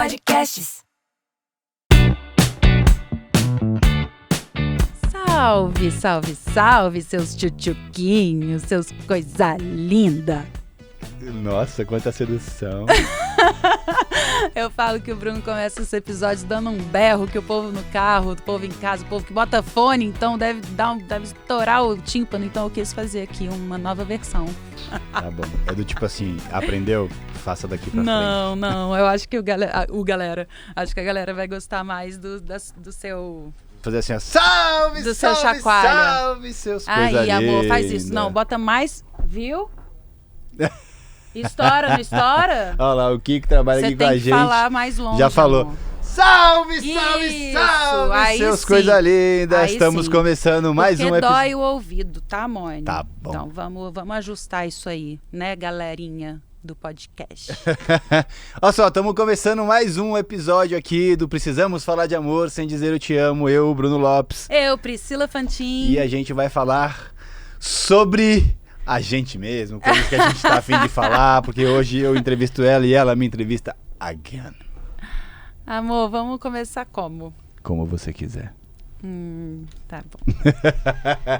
Podcasts. Salve, salve, salve, seus tchutchuquinhos, seus coisa linda. Nossa, quanta sedução. Eu falo que o Bruno começa esse episódio dando um berro, que o povo no carro, o povo em casa, o povo que bota fone, então deve estourar o tímpano. Então eu quis fazer aqui uma nova versão. Tá bom. É do tipo assim, aprendeu? Faça daqui pra frente. Não, eu acho que acho que a galera vai gostar mais do seu... Fazer assim, ó, salve, do salve, seu chacoalho. salve, seus coisa Aí, amor, linda. faz isso. Não, bota mais, viu? Estoura, não estoura? Olha lá, o Kiko trabalha Você aqui com a tem gente. que falar mais longe, já falou. amor. Salve, salve, Isso, salve, aí seus sim. coisa linda. Aí Estamos sim. começando mais Porque um episódio. dói o ouvido, tá, Mônica? Tá bom. Então vamos ajustar isso aí, né, galerinha do podcast. Olha só, estamos começando mais um episódio aqui do Precisamos Falar de Amor Sem Dizer Eu Te Amo. Eu, Bruno Lopes. Eu, Priscila Fantin. E a gente vai falar sobre a gente mesmo, coisas que a gente tá afim de falar, porque hoje eu entrevisto ela e ela me entrevista again. Amor, vamos começar como? Como você quiser. Tá bom.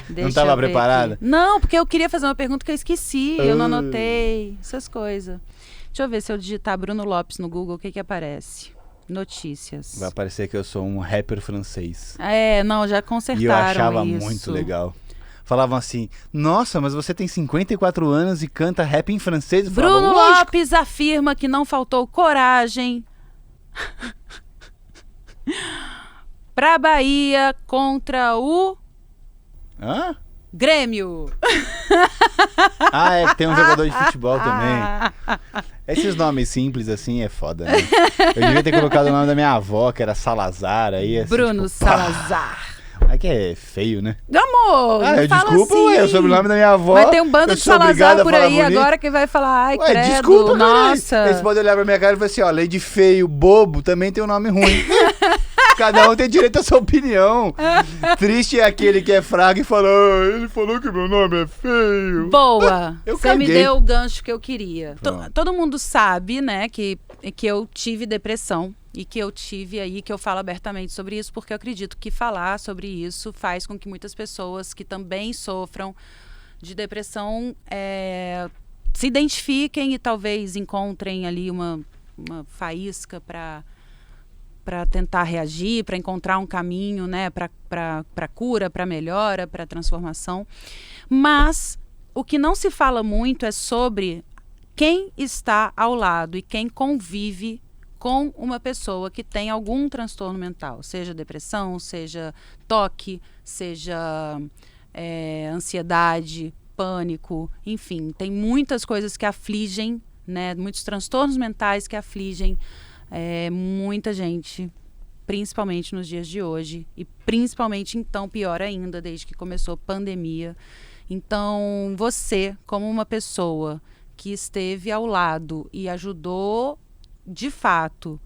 Não estava preparada? Aqui. Não, porque eu queria fazer uma pergunta que eu esqueci, eu não anotei, essas coisas. Deixa eu ver se eu digitar Bruno Lopes no Google, o que aparece? Notícias. Vai parecer que eu sou um rapper francês. Não, já consertaram E eu achava isso. muito legal. Falavam assim, nossa, mas você tem 54 anos e canta rap em francês? Eu falava, Bruno lógico. Lopes afirma que não faltou coragem pra Bahia contra o Hã? Grêmio. Ah, é que tem um jogador de futebol também. Esses nomes simples assim é foda, né? Eu devia ter colocado o nome da minha avó, que era Salazar. Aí, assim, Bruno tipo, pá. Salazar. É que é feio, né? Amor, não fala desculpa, assim. ué, o sobrenome da minha avó. Vai ter um bando eu de sou obrigado Salazar a por falar aí bonito. agora que vai falar, ai, Ué, credo, desculpa, nossa. Eles podem olhar pra minha cara e falar assim, ó, além de feio, bobo, também tem um nome ruim. Cada um tem direito à sua opinião. Triste é aquele que é fraco e fala, ele falou que meu nome é feio. Boa, Eu você me caguei. deu o gancho que eu queria. Pronto. Todo mundo sabe, né, que eu tive depressão e que eu tive aí, que eu falo abertamente sobre isso, porque eu acredito que falar sobre isso faz com que muitas pessoas que também sofram de depressão se identifiquem e talvez encontrem ali uma faísca para tentar reagir, para encontrar um caminho, né, para cura, para melhora, para transformação. Mas o que não se fala muito é sobre quem está ao lado e quem convive com uma pessoa que tem algum transtorno mental, seja depressão, seja toque, seja ansiedade, pânico, enfim, tem muitas coisas que afligem, né, muitos transtornos mentais que afligem muita gente, principalmente nos dias de hoje e principalmente então pior ainda desde que começou a pandemia. Então você, como uma pessoa que esteve ao lado e ajudou de fato,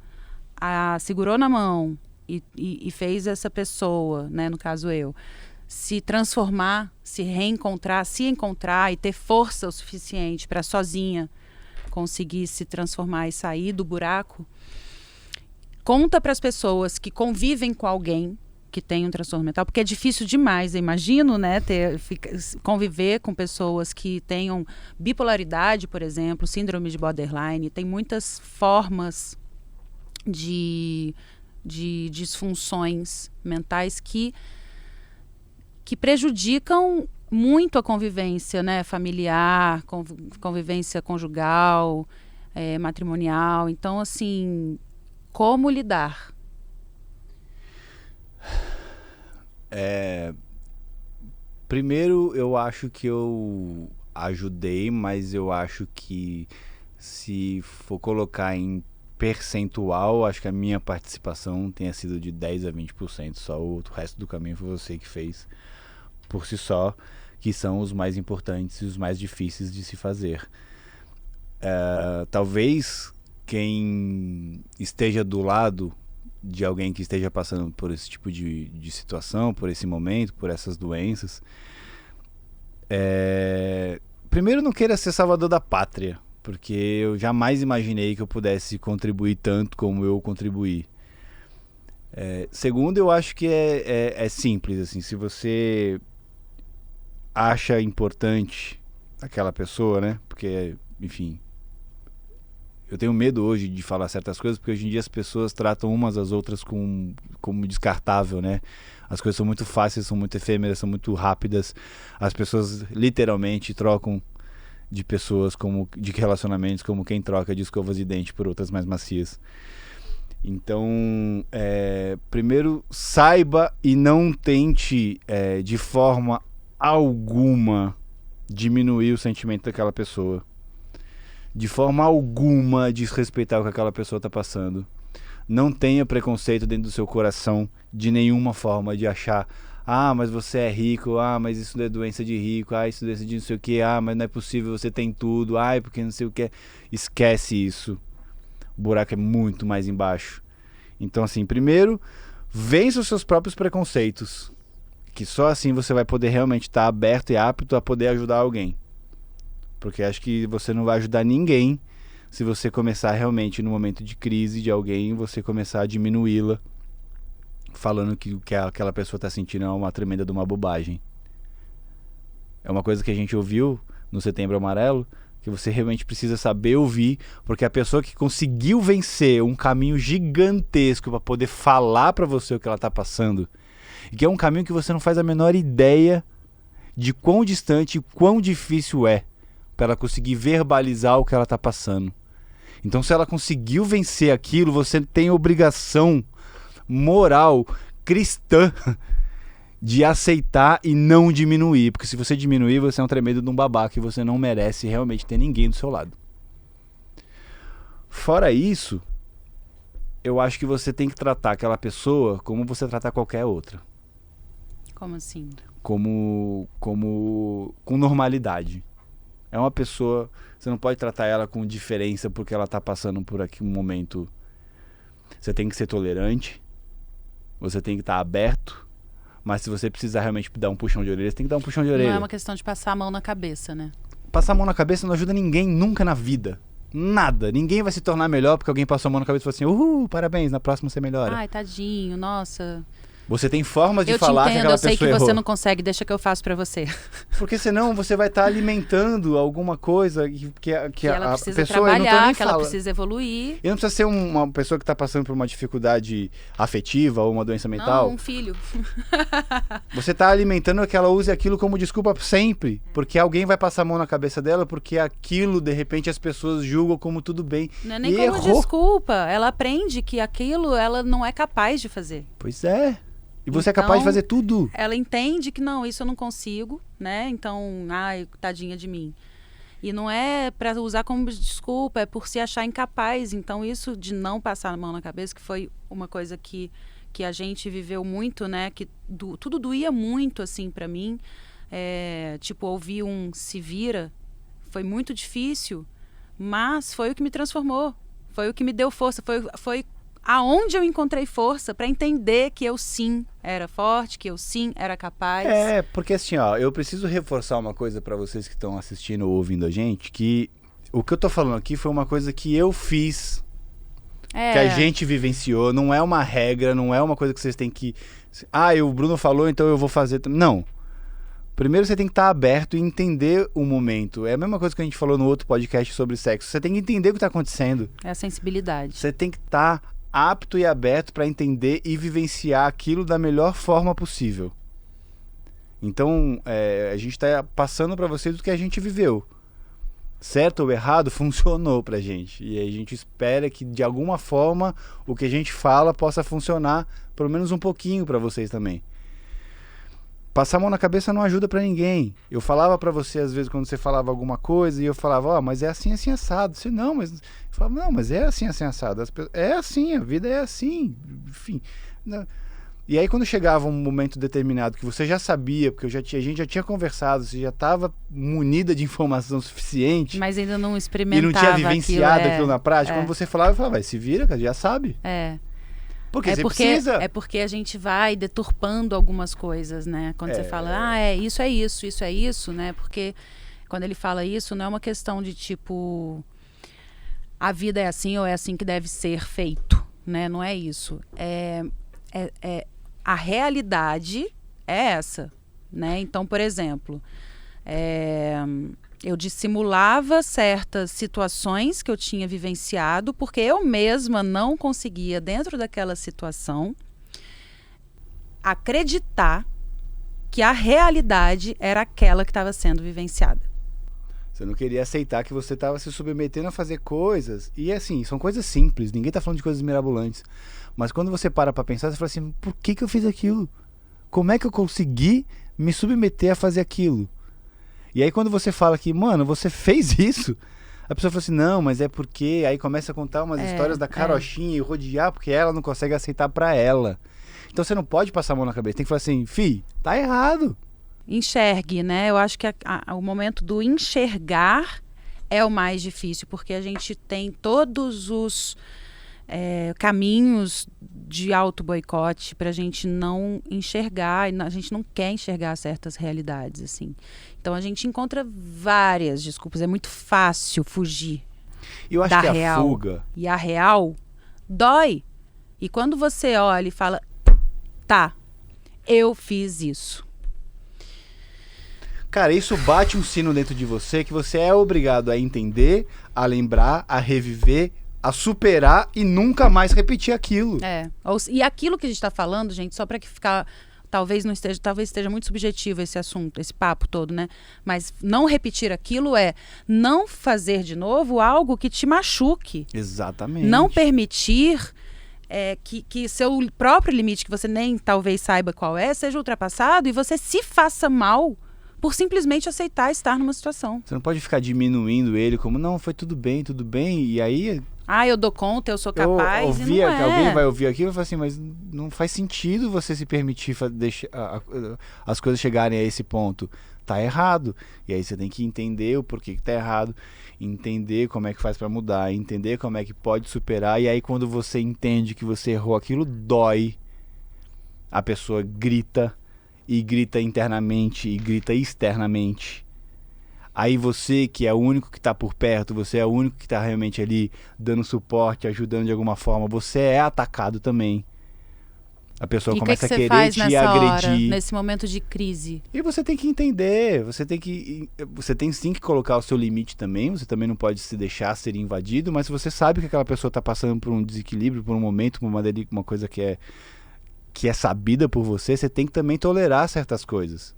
segurou na mão e fez essa pessoa, né, no caso eu, se transformar, se reencontrar, se encontrar e ter força o suficiente para sozinha conseguir se transformar e sair do buraco. Conta para as pessoas que convivem com alguém que tem um transtorno mental, porque é difícil demais, eu imagino, né, conviver com pessoas que tenham bipolaridade, por exemplo, síndrome de borderline, tem muitas formas de disfunções mentais que prejudicam muito a convivência, né, familiar, convivência conjugal, matrimonial. Então, assim, como lidar? Primeiro, eu acho que eu ajudei, mas eu acho que se for colocar em percentual, acho que a minha participação tenha sido de 10 a 20%. Só o resto do caminho foi você que fez por si só, que são os mais importantes e os mais difíceis de se fazer. Talvez quem esteja do lado de alguém que esteja passando por esse tipo de situação, por esse momento, por essas doenças, primeiro não queira ser salvador da pátria, porque eu jamais imaginei que eu pudesse contribuir tanto como eu contribuí. Segundo, eu acho que é simples, assim, se você acha importante aquela pessoa, né? Porque, enfim, eu tenho medo hoje de falar certas coisas, porque hoje em dia as pessoas tratam umas às outras como descartável, né? As coisas são muito fáceis, são muito efêmeras, são muito rápidas. As pessoas literalmente trocam de pessoas, de relacionamentos, como quem troca de escovas de dente por outras mais macias. Então, primeiro, saiba e não tente de forma alguma diminuir o sentimento daquela pessoa. De forma alguma desrespeitar o que aquela pessoa está passando. Não tenha preconceito dentro do seu coração de nenhuma forma, de achar: ah, mas você é rico, ah, mas isso é doença de rico, ah, isso é doença de não sei o que, ah, mas não é possível, você tem tudo, ah, porque não sei o que. Esquece isso. O buraco é muito mais embaixo. Então, assim, primeiro, vença os seus próprios preconceitos, que só assim você vai poder realmente estar aberto e apto a poder ajudar alguém. Porque acho que você não vai ajudar ninguém se você começar realmente no momento de crise de alguém, você começar a diminuí-la, falando que o que aquela pessoa está sentindo é uma tremenda de uma bobagem. É uma coisa que a gente ouviu no Setembro Amarelo, que você realmente precisa saber ouvir, porque a pessoa que conseguiu vencer um caminho gigantesco para poder falar para você o que ela está passando, e que é um caminho que você não faz a menor ideia de quão distante e quão difícil é para ela conseguir verbalizar o que ela está passando. Então, se ela conseguiu vencer aquilo, você tem a obrigação moral, cristã, de aceitar e não diminuir. Porque se você diminuir, você é um tremendo de um babaca e você não merece realmente ter ninguém do seu lado. Fora isso, eu acho que você tem que tratar aquela pessoa como você trata qualquer outra. Como assim? Com normalidade. É uma pessoa, você não pode tratar ela com diferença porque ela está passando por aqui um momento. Você tem que ser tolerante, você tem que estar aberto, mas se você precisar realmente dar um puxão de orelha, você tem que dar um puxão de orelha. Não é uma questão de passar a mão na cabeça, né? Passar a mão na cabeça não ajuda ninguém nunca na vida. Nada. Ninguém vai se tornar melhor porque alguém passou a mão na cabeça e falou assim: parabéns, na próxima você melhora. Ai, tadinho, nossa. Você tem formas de falar que aquela pessoa errou. Eu sei que você não consegue, deixa que eu faço pra você. Porque senão você vai estar alimentando alguma coisa que ela a precisa pessoa trabalhar, que ela precisa evoluir. E não precisa ser uma pessoa que está passando por uma dificuldade afetiva ou uma doença mental. Não, um filho. Você está alimentando que ela use aquilo como desculpa sempre. Porque alguém vai passar a mão na cabeça dela porque aquilo, de repente, as pessoas julgam como tudo bem. Não é nem como desculpa. Ela aprende que aquilo ela não é capaz de fazer. Pois é. E você é capaz de fazer tudo. Ela entende que não, isso eu não consigo, né? Então, ai, tadinha de mim. E não é para usar como desculpa, é por se achar incapaz. Então, isso de não passar a mão na cabeça, que foi uma coisa que a gente viveu muito, né? Que tudo doía muito, assim, para mim. Tipo, ouvir um se vira foi muito difícil, mas foi o que me transformou. Foi o que me deu força, foi aonde eu encontrei força para entender que eu sim era forte, que eu sim era capaz. Porque assim, ó, eu preciso reforçar uma coisa para vocês que estão assistindo ou ouvindo a gente, que o que eu tô falando aqui foi uma coisa que eu fiz, que a gente vivenciou, não é uma regra, não é uma coisa que vocês têm que... o Bruno falou, então eu vou fazer... Não. Primeiro você tem que estar aberto e entender o momento. É a mesma coisa que a gente falou no outro podcast sobre sexo. Você tem que entender o que está acontecendo. É a sensibilidade. Você tem que estar apto e aberto para entender e vivenciar aquilo da melhor forma possível. Então, a gente está passando para vocês o que a gente viveu. Certo ou errado, funcionou pra gente. E a gente espera que, de alguma forma, o que a gente fala possa funcionar, pelo menos um pouquinho, para vocês também. Passar a mão na cabeça não ajuda pra ninguém. Eu falava pra você, às vezes, quando você falava alguma coisa, e eu falava, mas é assim, assim, assado. Você, não, mas... Eu falava, não, mas é assim, assim, assado. É assim, a vida é assim. Enfim. Não. E aí, quando chegava um momento determinado que você já sabia, porque a gente já tinha conversado, você já estava munida de informação suficiente... Mas ainda não experimentava e não tinha vivenciado aquilo na prática, quando você falava, eu falava, vai, se vira, cara, já sabe. Porque você precisa... É porque a gente vai deturpando algumas coisas, né? Quando você fala, isso é isso, né? Porque quando ele fala isso, não é uma questão de tipo... a vida é assim ou é assim que deve ser feito, né? Não é isso. A realidade é essa, né? Então, por exemplo, eu dissimulava certas situações que eu tinha vivenciado porque eu mesma não conseguia, dentro daquela situação, acreditar que a realidade era aquela que estava sendo vivenciada. Você não queria aceitar que você estava se submetendo a fazer coisas. E assim, são coisas simples, ninguém está falando de coisas mirabolantes. Mas quando você para pensar, você fala assim, por que eu fiz aquilo? Como é que eu consegui me submeter a fazer aquilo? E aí quando você fala que, mano, você fez isso, a pessoa fala assim, não, mas é porque... Aí começa a contar umas histórias da carochinha e rodear, porque ela não consegue aceitar pra ela. Então você não pode passar a mão na cabeça, tem que falar assim, tá errado. Enxergue, né? Eu acho que o momento do enxergar é o mais difícil, porque a gente tem todos os caminhos de auto-boicote para a gente não enxergar, a gente não quer enxergar certas realidades, assim. Então a gente encontra várias desculpas, é muito fácil fugir Eu acho da que a real. fuga... E a real dói. E quando você olha e fala, tá, eu fiz isso. Cara, isso bate um sino dentro de você que você é obrigado a entender, a lembrar, a reviver, a superar e nunca mais repetir aquilo. E aquilo que a gente está falando, gente, só para que ficar... Talvez esteja muito subjetivo esse assunto, esse papo todo, né? Mas não repetir aquilo é não fazer de novo algo que te machuque. Exatamente. Não permitir que seu próprio limite, que você nem talvez saiba qual seja ultrapassado e você se faça mal por simplesmente aceitar estar numa situação. Você não pode ficar diminuindo ele como, não, foi tudo bem, e aí... eu dou conta, eu sou capaz, e não é. Alguém vai ouvir aquilo e vai falar assim, mas não faz sentido você se permitir deixar as coisas chegarem a esse ponto. Tá errado. E aí você tem que entender o porquê que tá errado, entender como é que faz pra mudar, entender como é que pode superar, e aí quando você entende que você errou, aquilo dói, a pessoa grita, e grita internamente, e grita externamente. Aí você, que é o único que está por perto, você é o único que está realmente ali dando suporte, ajudando de alguma forma, você é atacado também. A pessoa começa a querer te agredir. Hora, nesse momento de crise? E você tem que entender, você tem sim que colocar o seu limite também, você também não pode se deixar ser invadido, mas se você sabe que aquela pessoa está passando por um desequilíbrio, por um momento, por uma coisa que é sabida por você, você tem que também tolerar certas coisas.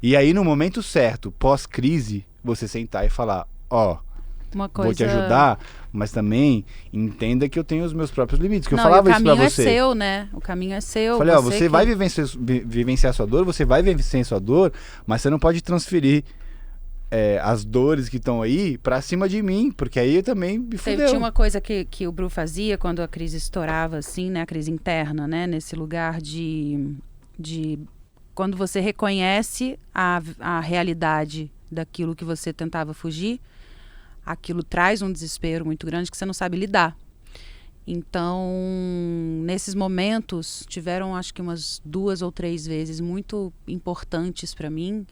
E aí, no momento certo, pós-crise, você sentar e falar, vou te ajudar, mas também entenda que eu tenho os meus próprios limites. Que eu falava isso pra você. O caminho é seu, né? O caminho é seu. Falei, você vai vivenciar a sua dor, você vai vivenciar a sua dor, mas você não pode transferir as dores que estão aí pra cima de mim, porque aí eu também me fudeu. Tinha uma coisa que o Bru fazia quando a crise estourava, assim, né? A crise interna, né? Nesse lugar de quando você reconhece a realidade daquilo que você tentava fugir, aquilo traz um desespero muito grande que você não sabe lidar. Então, nesses momentos, tiveram acho que umas 2 ou 3 vezes muito importantes para mim,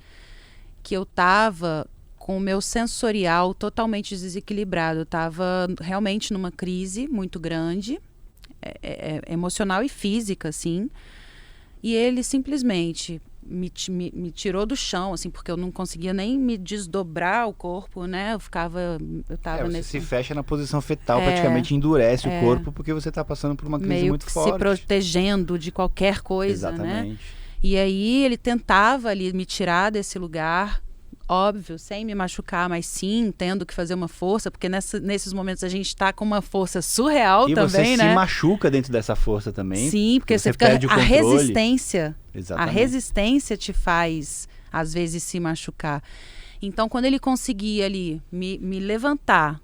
que eu estava com o meu sensorial totalmente desequilibrado. Eu estava realmente numa crise muito grande, emocional e física, assim. E ele simplesmente me tirou do chão, assim, porque eu não conseguia nem me desdobrar o corpo, né? Eu tava você se fecha na posição fetal, praticamente endurece o corpo, porque você está passando por uma crise meio muito forte. Se protegendo de qualquer coisa, exatamente, né? E aí ele tentava ali me tirar desse lugar, óbvio, sem me machucar, mas sim tendo que fazer uma força, porque nesses momentos a gente está com uma força surreal e também, você né? se machuca dentro dessa força também. Sim, porque você fica perde o controle. resistência. Exatamente. A resistência te faz, às vezes, se machucar. Então, quando ele conseguia ali me levantar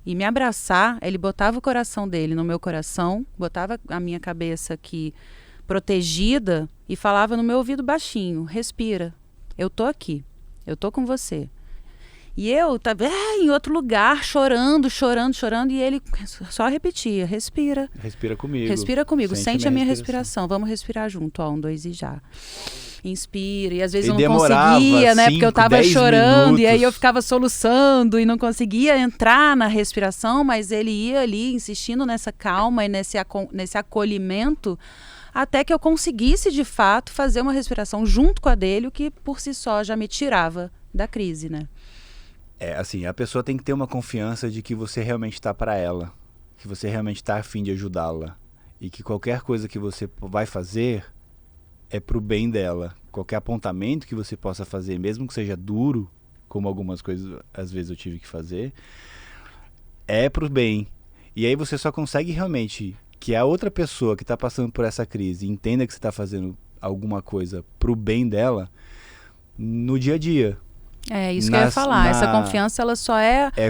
e me abraçar, ele botava o coração dele no meu coração, botava a minha cabeça aqui protegida e falava no meu ouvido baixinho, respira, eu tô aqui. Eu tô com você. E eu tava em outro lugar, chorando, e ele só repetia, respira. Respira comigo. Respira comigo, sente a minha respiração. Vamos respirar junto, 1, 2 e já. inspira. E às vezes E eu não demorava conseguia, né? Porque eu 5, tava 10 chorando e aí eu minutos. ficava soluçando e não conseguia entrar na respiração, mas ele ia ali insistindo nessa calma e nesse acolhimento até que eu conseguisse, de fato, fazer uma respiração junto com a dele, o que por si só já me tirava da crise, né? Assim, a pessoa tem que ter uma confiança de que você realmente está para ela, que você realmente está a fim de ajudá-la e que qualquer coisa que você vai fazer é pro bem dela. Qualquer apontamento que você possa fazer, mesmo que seja duro, como algumas coisas às vezes eu tive que fazer, é pro bem. E aí você só consegue realmente que a outra pessoa que está passando por essa crise entenda que você está fazendo alguma coisa pro bem dela no dia a dia. É isso que eu ia falar. Essa confiança, ela só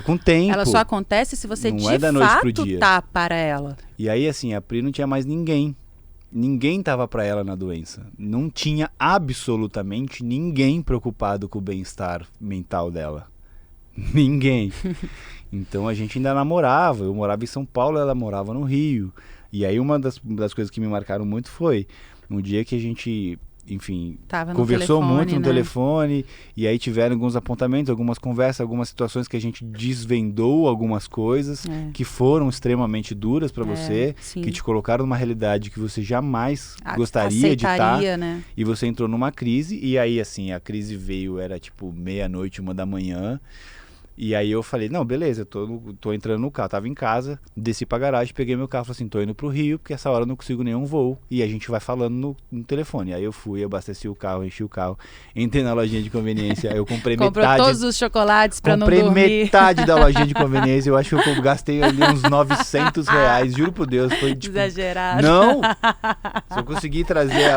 com o tempo. Ela só acontece se você Não de é da noite pro fato dia. tá para ela. E aí, assim, a Pri não tinha mais ninguém. Ninguém tava para ela na doença. Não tinha absolutamente ninguém preocupado com o bem-estar mental dela. Ninguém. Então a gente ainda namorava. Eu morava em São Paulo, ela morava no Rio. E aí uma das coisas que me marcaram muito foi um dia que a gente, enfim, conversou muito no telefone, e aí tiveram alguns apontamentos, algumas conversas, algumas situações que a gente desvendou algumas coisas que foram extremamente duras para você, sim. que te colocaram numa realidade que você jamais gostaria de estar, né? E você entrou numa crise, e aí assim, a crise veio, era tipo meia-noite, 1h, e aí eu falei, não, beleza, eu tô entrando no carro, tava em casa, desci pra garagem, peguei meu carro, falei assim, tô indo pro Rio, porque essa hora eu não consigo nenhum voo, e a gente vai falando no telefone. Aí eu fui, abasteci o carro, enchi o carro, entrei na lojinha de conveniência, eu comprei Comprou todos os chocolates pra não dormir. Comprei metade da lojinha de conveniência, eu acho que eu gastei ali uns R$900, juro por Deus, foi tipo... Exagerado. Não! Se eu conseguir trazer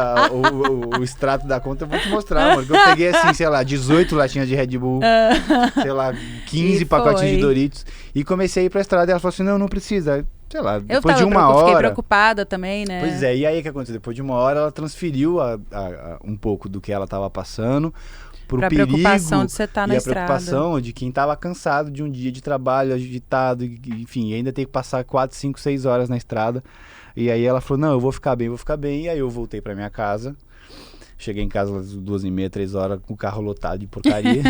o extrato da conta, eu vou te mostrar, mano. Eu peguei assim, sei lá, 18 latinhas de Red Bull, sei lá, 15 pacotinhos de Doritos, e comecei a ir pra estrada, e ela falou assim, não precisa, sei lá, depois de uma hora... Eu fiquei preocupada também, né? Pois é, e aí o que aconteceu? Depois de uma hora, ela transferiu um pouco do que ela estava passando pro perigo, preocupação de você estar na estrada. E a preocupação de quem estava cansado de um dia de trabalho, agitado, enfim, ainda tem que passar 4, 5, 6 horas na estrada. E aí ela falou, não, eu vou ficar bem, e aí eu voltei pra minha casa. Cheguei em casa às 2h30, 3h, com o carro lotado de porcaria.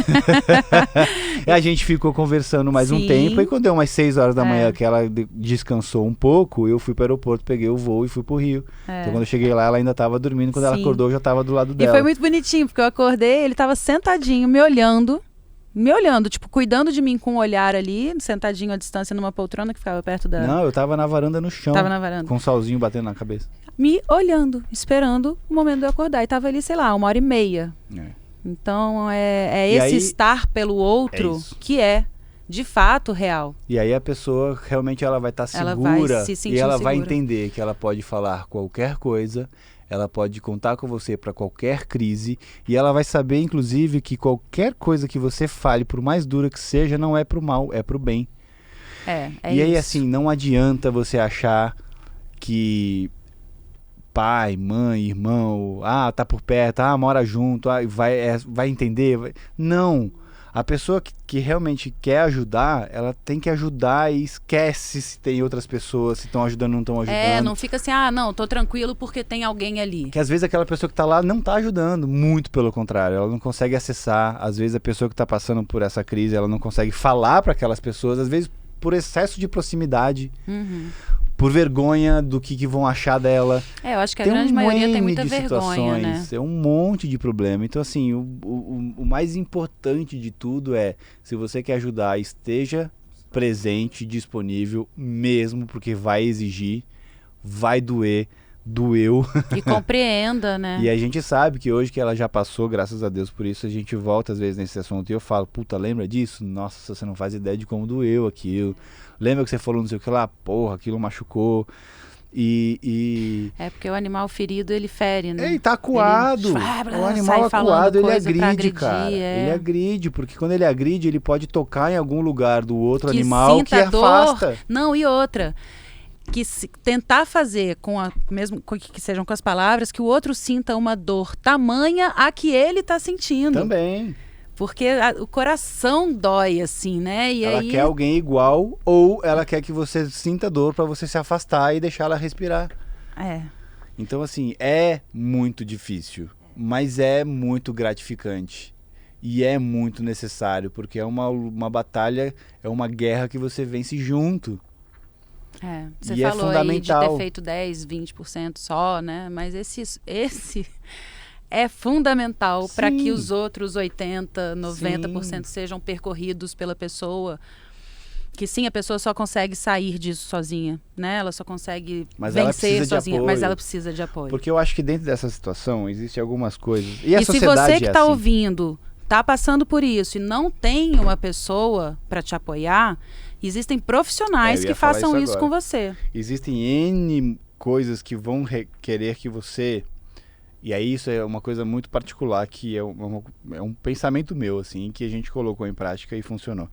E a gente ficou conversando mais um tempo. E quando deu umas 6 horas da manhã que ela descansou um pouco, eu fui para o aeroporto, peguei o voo e fui pro Rio. Então quando eu cheguei lá, ela ainda estava dormindo. Quando ela acordou, eu já estava do lado dela. E foi muito bonitinho, porque eu acordei, ele estava sentadinho, me olhando, tipo, cuidando de mim com um olhar ali, sentadinho à distância numa poltrona que ficava perto da... Não, eu tava na varanda no chão. Tava na varanda. Com um solzinho batendo na cabeça. Me olhando, esperando o momento de eu acordar. E tava ali, sei lá, 1h30. Então, esse aí, estar pelo outro que é, de fato, real. E aí a pessoa, realmente, ela vai estar segura. Ela vai se sentir e ela segura. vai entender que ela pode falar qualquer coisa, ela pode contar com você para qualquer crise, e ela vai saber, inclusive, que qualquer coisa que você fale, por mais dura que seja, não é pro mal, é pro bem. E aí, assim, não adianta você achar que pai, mãe, irmão, tá por perto, mora junto, vai entender. Não. A pessoa que realmente quer ajudar, ela tem que ajudar e esquece se tem outras pessoas, se estão ajudando ou não estão ajudando. Não fica assim, não, tô tranquilo porque tem alguém ali. Que às vezes aquela pessoa que tá lá não tá ajudando, muito pelo contrário, ela não consegue acessar. Às vezes a pessoa que tá passando por essa crise, ela não consegue falar para aquelas pessoas, às vezes por excesso de proximidade. Por vergonha do que vão achar dela. Eu acho que a grande maioria tem muita vergonha, né? É um monte de problema. Então, assim, o mais importante de tudo é, se você quer ajudar, esteja presente, disponível mesmo, porque vai exigir, vai doer, doeu. E compreenda, né? E a gente sabe que hoje que ela já passou, graças a Deus por isso, a gente volta às vezes nesse assunto e eu falo, puta, lembra disso? Nossa, você não faz ideia de como doeu aquilo. Lembra que você falou não sei o que lá? Porra, aquilo machucou. Porque o animal ferido, ele fere, né? Ele tá acuado. O animal acuado, ele agride, cara. Ele agride, porque quando ele agride, ele pode tocar em algum lugar do outro animal que afasta. Não, e outra... tentar fazer mesmo que sejam com as palavras, que o outro sinta uma dor tamanha a que ele tá sentindo. Também. Porque o coração dói, assim, né? E ela quer alguém igual, ou ela quer que você sinta dor para você se afastar e deixar ela respirar. Então, assim, é muito difícil. mas é muito gratificante. E é muito necessário, porque é uma batalha, é uma guerra que você vence junto. Você E falou é fundamental. aí de ter feito 10, 20% só, né? Mas esse é fundamental para que os outros 80, 90% sejam percorridos pela pessoa. Que sim, a pessoa só consegue sair disso sozinha, né? Ela só consegue vencer sozinha, mas ela precisa de apoio. Porque eu acho que dentro dessa situação existem algumas coisas. E se você que está assim. ouvindo está passando por isso e não tem uma pessoa para te apoiar, existem profissionais que façam isso com você. Existem N coisas que vão querer que você... E aí isso é uma coisa muito particular, que é um pensamento meu, assim, que a gente colocou em prática e funcionou.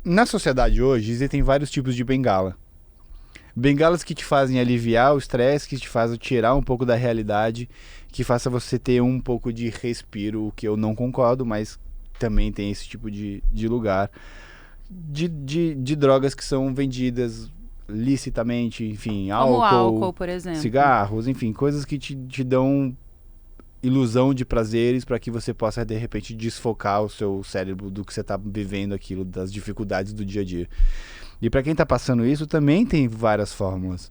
Na sociedade hoje, existem vários tipos de bengala. Bengalas que te fazem aliviar o estresse, que te fazem tirar um pouco da realidade, que faça você ter um pouco de respiro, o que eu não concordo, mas também tem esse tipo de lugar. De drogas que são vendidas licitamente, enfim, como álcool, por exemplo. Cigarros, enfim, coisas que te dão ilusão de prazeres para que você possa, de repente, desfocar o seu cérebro do que você está vivendo aquilo, das dificuldades do dia a dia. E para quem está passando isso, também tem várias fórmulas.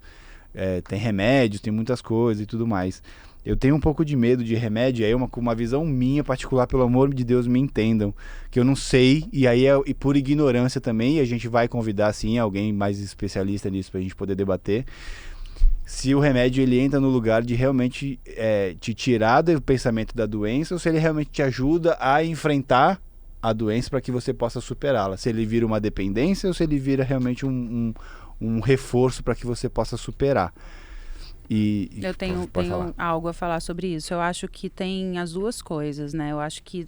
Tem remédios, tem muitas coisas e tudo mais. Eu tenho um pouco de medo de remédio, aí uma visão minha particular, pelo amor de Deus, me entendam, que eu não sei, e aí e por ignorância também, e a gente vai convidar, sim, alguém mais especialista nisso para a gente poder debater, se o remédio ele entra no lugar de realmente te tirar do pensamento da doença, ou se ele realmente te ajuda a enfrentar a doença para que você possa superá-la. Se ele vira uma dependência ou se ele vira realmente um reforço para que você possa superar. Eu tenho algo a falar sobre isso. Eu acho que tem as duas coisas, né? Eu acho que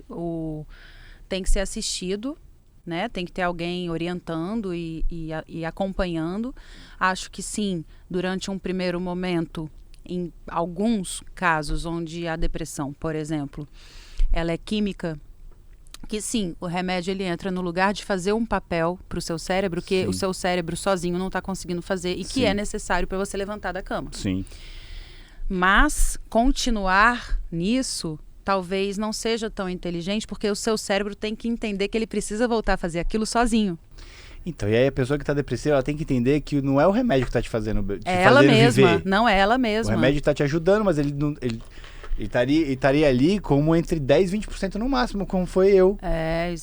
tem que ser assistido, né? Tem que ter alguém orientando e acompanhando. Acho que sim, durante um primeiro momento, em alguns casos onde a depressão, por exemplo, ela é química, que sim, o remédio ele entra no lugar de fazer um papel para o seu cérebro que o seu cérebro sozinho não está conseguindo fazer e que é necessário para você levantar da cama. Sim. Mas continuar nisso talvez não seja tão inteligente, porque o seu cérebro tem que entender que ele precisa voltar a fazer aquilo sozinho. Então, e aí a pessoa que está depressiva, ela tem que entender que não é o remédio que está te fazendo é ela mesma, viver. Não é ela mesma. O remédio está te ajudando, mas ele estaria ali como entre 10% e 20% no máximo, como foi eu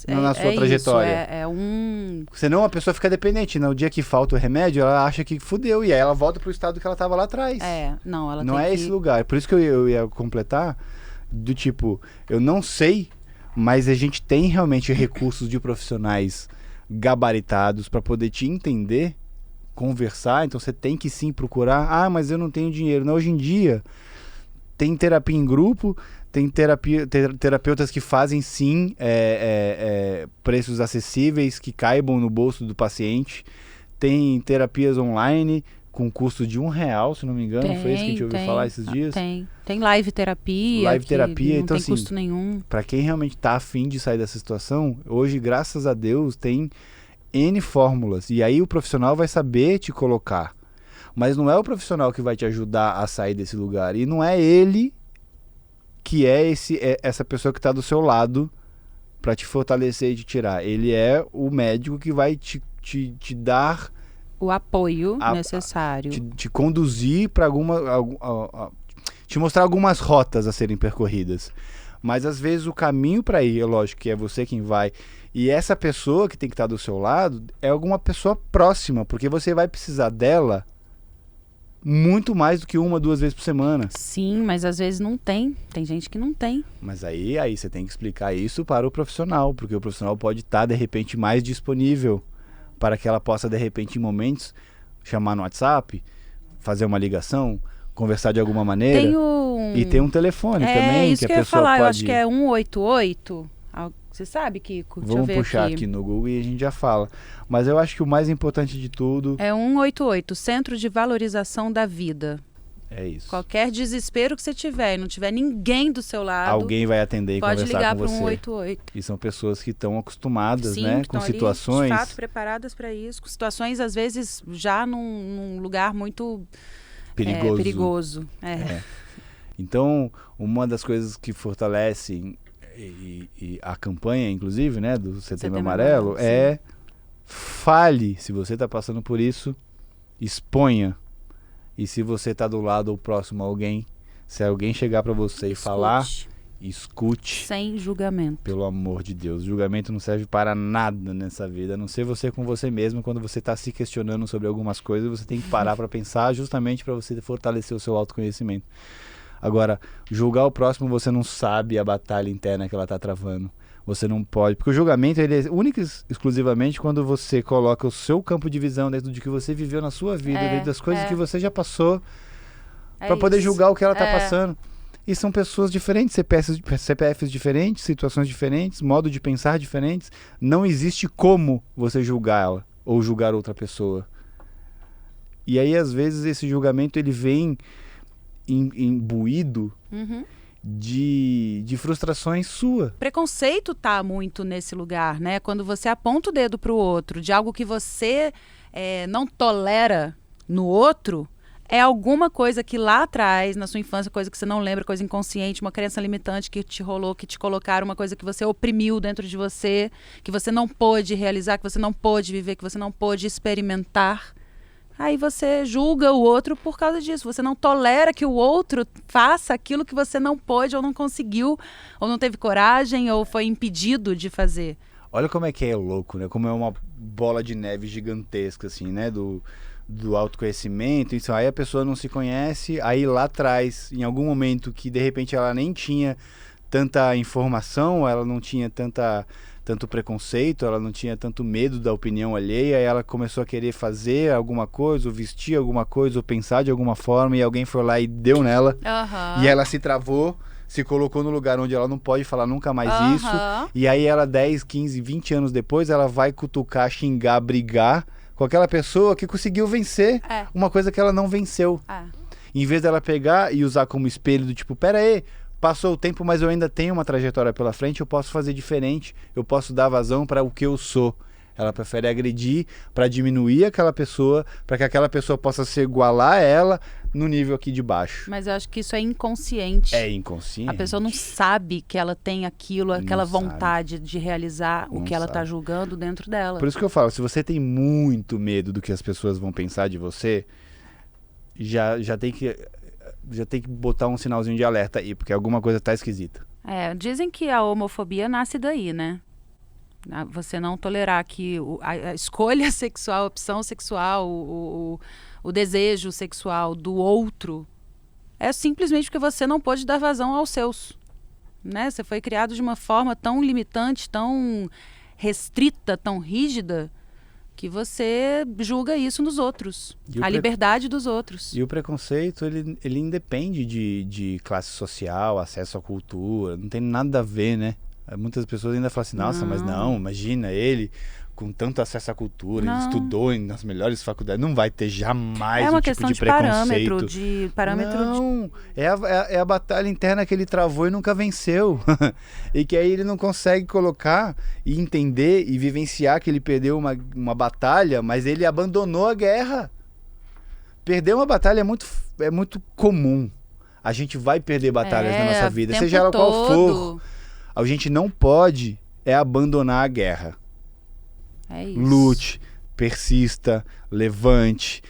na sua trajetória. Senão a pessoa fica dependente. No dia que falta o remédio, ela acha que fudeu, e aí ela volta pro estado que ela estava lá atrás. Não é esse lugar. Por isso que eu ia completar, do tipo, eu não sei, mas a gente tem realmente recursos de profissionais gabaritados para poder te entender, conversar. Então você tem que sim procurar. Mas eu não tenho dinheiro. Não, hoje em dia tem terapia em grupo, tem terapeutas que fazem sim preços acessíveis que caibam no bolso do paciente. Tem terapias online com custo de R$1, se não me engano. Foi isso que a gente ouviu falar esses dias. Tem live terapia. Não então, tem custo nenhum. Para quem realmente está afim de sair dessa situação, hoje, graças a Deus, tem N fórmulas. E aí o profissional vai saber te colocar. Mas não é o profissional que vai te ajudar a sair desse lugar. E não é ele que essa pessoa que está do seu lado para te fortalecer e te tirar. Ele é o médico que vai te dar o apoio necessário. Te conduzir para te mostrar algumas rotas a serem percorridas. Mas às vezes o caminho para ir, é lógico que é você quem vai. E essa pessoa que tem que estar do seu lado é alguma pessoa próxima, porque você vai precisar dela muito mais do que 1, 2 vezes por semana. Sim, mas às vezes não tem. Tem gente que não tem. Mas aí você tem que explicar isso para o profissional, porque o profissional pode estar, de repente, mais disponível para que ela possa, de repente, em momentos, chamar no WhatsApp, fazer uma ligação, conversar de alguma maneira. E tem um telefone também. Isso que a pessoa eu ia falar, pode... eu acho que é 188. Você sabe, Kiko? Vamos puxar aqui no Google e a gente já fala. Mas eu acho que o mais importante de tudo... É 188, Centro de Valorização da Vida. É isso. Qualquer desespero que você tiver e não tiver ninguém do seu lado... Alguém vai atender e conversar com você. Pode ligar para 188. E são pessoas que estão acostumadas, Sim, né? que com estão situações... ali, de fato, preparadas para isso. Com situações, às vezes, já num lugar muito... perigoso. perigoso. Então, uma das coisas que fortalecem e a campanha, inclusive, né, do Setembro Amarelo, é fale. Se você está passando por isso, exponha. E se você está do lado ou próximo a alguém, se alguém chegar para você e falar, escute. Sem julgamento. Pelo amor de Deus. Julgamento não serve para nada nessa vida, a não ser você com você mesmo. Quando você está se questionando sobre algumas coisas, você tem que parar para pensar, justamente para você fortalecer o seu autoconhecimento. Agora, julgar o próximo, você não sabe a batalha interna que ela está travando. Você não pode, porque o julgamento ele é único e exclusivamente quando você coloca o seu campo de visão dentro de que você viveu na sua vida, dentro das coisas que você já passou, para poder julgar o que ela está passando. E são pessoas diferentes, CPFs diferentes, situações diferentes, modo de pensar diferentes. Não existe como você julgar ela ou julgar outra pessoa. E aí, às vezes, esse julgamento ele vem imbuído de frustrações sua. Preconceito tá muito nesse lugar, né? Quando você aponta o dedo pro outro de algo que você não tolera no outro, é alguma coisa que lá atrás, na sua infância, coisa que você não lembra, coisa inconsciente, uma crença limitante que te rolou, que te colocaram, uma coisa que você oprimiu dentro de você, que você não pôde realizar, que você não pôde viver, que você não pôde experimentar. Aí você julga o outro por causa disso. Você não tolera que o outro faça aquilo que você não pôde ou não conseguiu, ou não teve coragem, ou foi impedido de fazer. Olha como é que é louco, né? Como é uma bola de neve gigantesca, assim, né? Do autoconhecimento. Isso aí a pessoa não se conhece, aí lá atrás, em algum momento que de repente ela nem tinha tanta informação, ela não tinha tanto preconceito, ela não tinha tanto medo da opinião alheia, aí ela começou a querer fazer alguma coisa, ou vestir alguma coisa, ou pensar de alguma forma, e alguém foi lá e deu nela, e ela se travou, se colocou no lugar onde ela não pode falar nunca mais isso, e aí ela 10, 15, 20 anos depois, ela vai cutucar, xingar, brigar com aquela pessoa que conseguiu vencer uma coisa que ela não venceu. Em vez dela pegar e usar como espelho do tipo, pera aí, passou o tempo, mas eu ainda tenho uma trajetória pela frente, eu posso fazer diferente, eu posso dar vazão para o que eu sou. Ela prefere agredir para diminuir aquela pessoa, para que aquela pessoa possa se igualar a ela no nível aqui de baixo. Mas eu acho que isso é inconsciente. É inconsciente. A pessoa não sabe que ela tem aquilo, aquela vontade de realizar o que ela está julgando dentro dela. Por isso que eu falo, se você tem muito medo do que as pessoas vão pensar de você, já tem que botar um sinalzinho de alerta aí, porque alguma coisa tá esquisita. Dizem que a homofobia nasce daí, né? Você não tolerar que a escolha sexual, a opção sexual, o desejo sexual do outro é simplesmente porque você não pode dar vazão aos seus. Né? Você foi criado de uma forma tão limitante, tão restrita, tão rígida, que você julga isso nos outros, a liberdade dos outros. E o preconceito, ele independe de classe social, acesso à cultura, não tem nada a ver, né? Muitas pessoas ainda falam assim, nossa, mas não, imagina ele com tanto acesso à cultura, ele estudou nas melhores faculdades, não vai ter jamais um tipo de preconceito. Parâmetro. É a batalha interna que ele travou e nunca venceu. E que aí ele não consegue colocar e entender e vivenciar que ele perdeu uma batalha, mas ele abandonou a guerra. Perder uma batalha é muito comum. A gente vai perder batalhas na nossa vida, seja ela qual for. A gente não pode abandonar a guerra. É isso. Lute, persista, levante.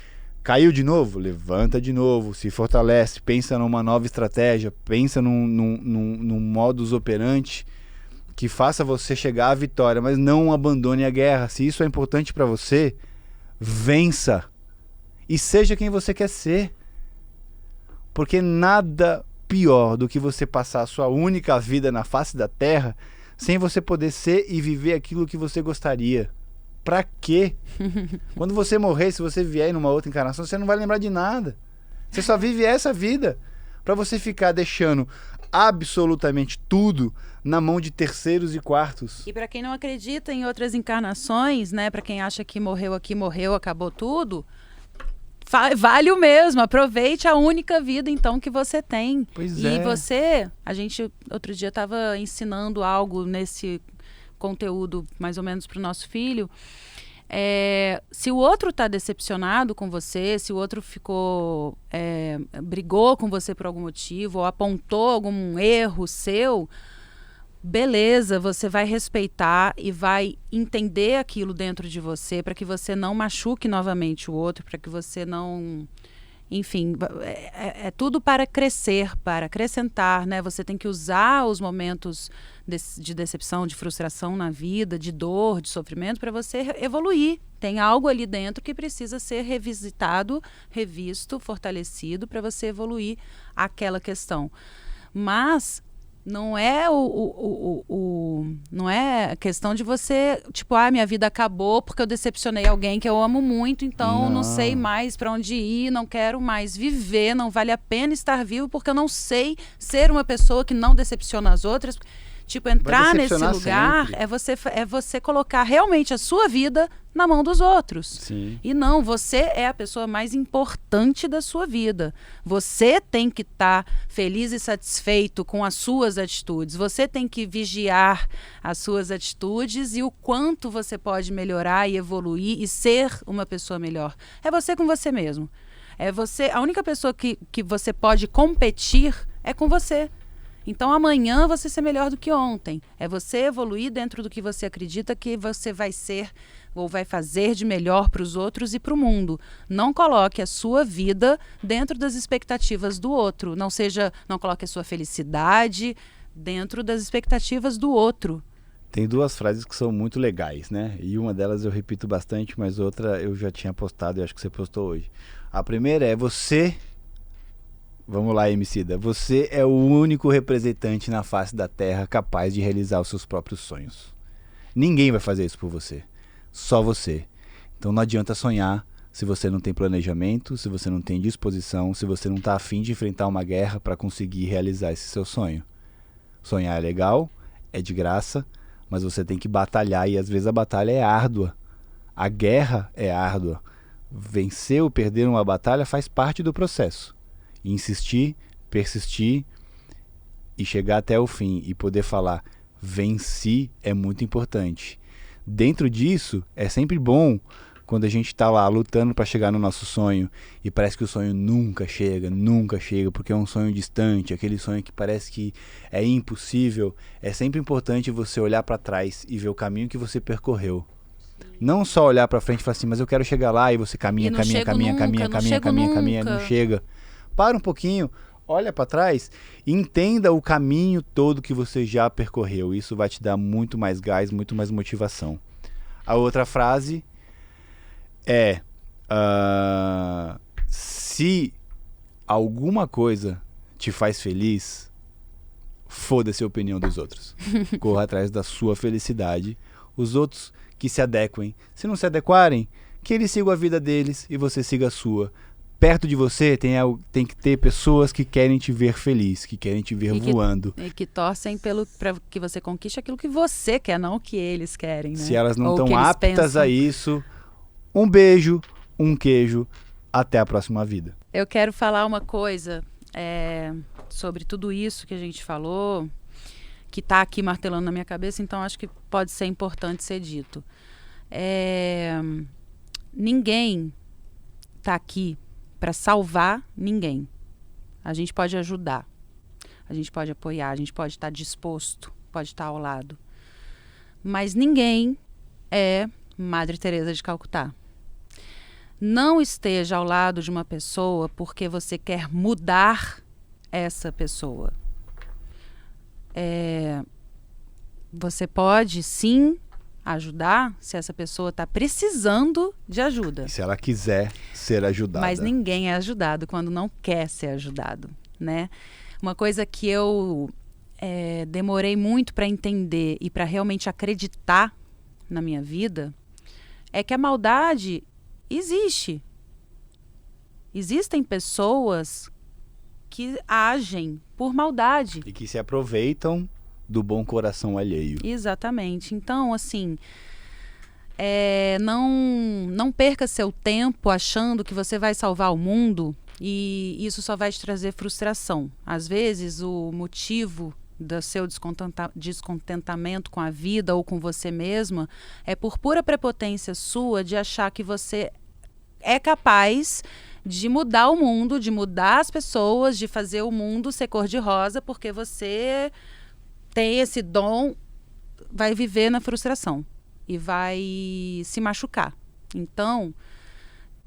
Caiu de novo? Levanta de novo, se fortalece, pensa numa nova estratégia, pensa num modus operandi que faça você chegar à vitória, mas não abandone a guerra. Se isso é importante para você, vença. E seja quem você quer ser. Porque nada pior do que você passar a sua única vida na face da Terra sem você poder ser e viver aquilo que você gostaria. Pra quê? Quando você morrer, se você vier numa outra encarnação, você não vai lembrar de nada. Você só vive essa vida pra você ficar deixando absolutamente tudo na mão de terceiros e quartos. E pra quem não acredita em outras encarnações, né, para quem acha que morreu aqui, morreu, acabou tudo, vale o mesmo, aproveite a única vida então que você tem. A gente outro dia estava ensinando algo nesse conteúdo mais ou menos para o nosso filho, Se o outro está decepcionado com você, se o outro brigou com você por algum motivo ou apontou algum erro seu, beleza, você vai respeitar e vai entender aquilo dentro de você para que você não machuque novamente o outro, para que você não... Enfim, é tudo para crescer, para acrescentar, né? Você tem que usar os momentos de decepção, de frustração na vida, de dor, de sofrimento, para você evoluir. Tem algo ali dentro que precisa ser revisitado, revisto, fortalecido, para você evoluir aquela questão. Mas não é não é a questão de você, tipo, minha vida acabou porque eu decepcionei alguém que eu amo muito, então não sei mais para onde ir, não quero mais viver, não vale a pena estar vivo porque eu não sei ser uma pessoa que não decepciona as outras. Tipo, entrar nesse lugar é você colocar realmente a sua vida na mão dos outros. Sim. E não, você é a pessoa mais importante da sua vida. Você tem que estar feliz e satisfeito com as suas atitudes. Você tem que vigiar as suas atitudes e o quanto você pode melhorar e evoluir e ser uma pessoa melhor. É você com você mesmo. A única pessoa que você pode competir é com você. Então, amanhã você ser melhor do que ontem. É você evoluir dentro do que você acredita que você vai ser ou vai fazer de melhor para os outros e para o mundo. Não coloque a sua vida dentro das expectativas do outro. Não coloque a sua felicidade dentro das expectativas do outro. Tem duas frases que são muito legais, né? E uma delas eu repito bastante, mas outra eu já tinha postado e acho que você postou hoje. A primeira é você... Vamos lá, Emicida. Você é o único representante na face da Terra capaz de realizar os seus próprios sonhos. Ninguém vai fazer isso por você. Só você. Então não adianta sonhar se você não tem planejamento, se você não tem disposição, se você não está afim de enfrentar uma guerra para conseguir realizar esse seu sonho. Sonhar é legal, é de graça, mas você tem que batalhar e às vezes a batalha é árdua. A guerra é árdua. Vencer ou perder uma batalha faz parte do processo. Insistir, persistir e chegar até o fim e poder falar venci é muito importante. Dentro disso, é sempre bom quando a gente está lá lutando para chegar no nosso sonho e parece que o sonho nunca chega, porque é um sonho distante, aquele sonho que parece que é impossível. É sempre importante você olhar para trás e ver o caminho que você percorreu. Não só olhar para frente e falar assim, mas eu quero chegar lá, e você caminha, não chega. Para um pouquinho, olha para trás e entenda o caminho todo que você já percorreu. Isso vai te dar muito mais gás, muito mais motivação. A outra frase é: se alguma coisa te faz feliz, foda-se a opinião dos outros. Corra atrás da sua felicidade. Os outros que se adequem. Se não se adequarem, que eles sigam a vida deles e você siga a sua. Perto de você tem que ter pessoas que querem te ver feliz, que querem te ver voando. E que torcem para que você conquiste aquilo que você quer, não o que eles querem, né? Se elas não estão aptas a isso, um beijo, um queijo, até a próxima vida. Eu quero falar uma coisa sobre tudo isso que a gente falou, que está aqui martelando na minha cabeça, então acho que pode ser importante ser dito. Ninguém está aqui para salvar ninguém. A gente pode ajudar, a gente pode apoiar, a gente pode estar disposto, pode estar ao lado. Mas ninguém é Madre Teresa de Calcutá. Não esteja ao lado de uma pessoa porque você quer mudar essa pessoa. Você pode, sim, ajudar se essa pessoa está precisando de ajuda. Se ela quiser ser ajudada. Mas ninguém é ajudado quando não quer ser ajudado, né? Uma coisa que eu demorei muito para entender e para realmente acreditar na minha vida é que a maldade existe. Existem pessoas que agem por maldade. E que se aproveitam do bom coração alheio. Exatamente. Então, assim, não perca seu tempo achando que você vai salvar o mundo e isso só vai te trazer frustração. Às vezes, o motivo do seu descontentamento com a vida ou com você mesma, é por pura prepotência sua de achar que você é capaz de mudar o mundo, de mudar as pessoas, de fazer o mundo ser cor-de-rosa, porque você tem esse dom, vai viver na frustração e vai se machucar. Então,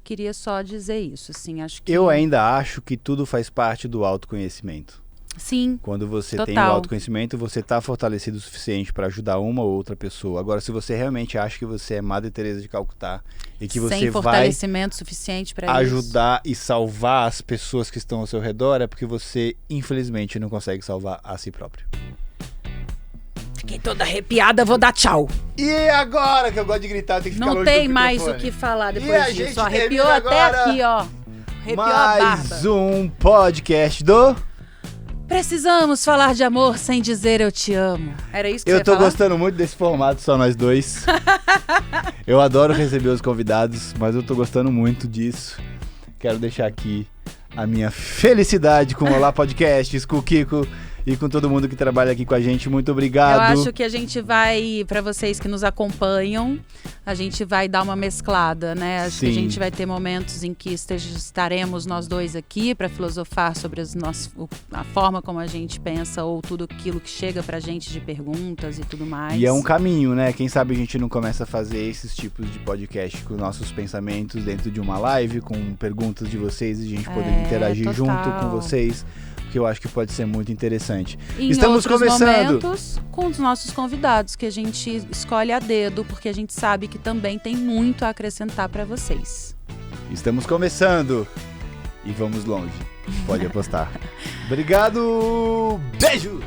queria só dizer isso, assim, acho que... Eu ainda acho que tudo faz parte do autoconhecimento. Sim, Quando você total. tem o autoconhecimento, você está fortalecido o suficiente para ajudar uma ou outra pessoa. Agora, se você realmente acha que você é Madre Teresa de Calcutá e que você sem vai fortalecimento suficiente para ajudar e salvar as pessoas que estão ao seu redor, é porque você, infelizmente, não consegue salvar a si próprio. Fiquei toda arrepiada, vou dar tchau. E agora que eu gosto de gritar, tem que ficar Não longe tem do mais microfone. o que falar E a depois gente disso. Ó, arrepiou termina até agora aqui, ó. Arrepiou a mais barba. um podcast do... Precisamos falar de amor sem dizer eu te amo. Era isso que você Eu ia tô falar? gostando muito desse formato, só nós dois. Eu adoro receber os convidados, mas eu tô gostando muito disso. Quero deixar aqui a minha felicidade com o Olá Podcasts, com o Kiko e com todo mundo que trabalha aqui com a gente. Muito obrigado. Eu acho que a gente vai, para vocês que nos acompanham, a gente vai dar uma mesclada, né? Acho que a Sim. gente vai ter momentos em que estaremos nós dois aqui para filosofar sobre a forma como a gente pensa ou tudo aquilo que chega pra gente de perguntas e tudo mais. E é um caminho, né? Quem sabe a gente não começa a fazer esses tipos de podcast com nossos pensamentos dentro de uma live, com perguntas de vocês e a gente poder interagir total. junto com vocês, porque eu acho que pode ser muito interessante. Em Estamos outros começando. momentos, com os nossos convidados, que a gente escolhe a dedo, porque a gente sabe que também tem muito a acrescentar para vocês. Estamos começando e vamos longe. Pode apostar. Obrigado. Beijo.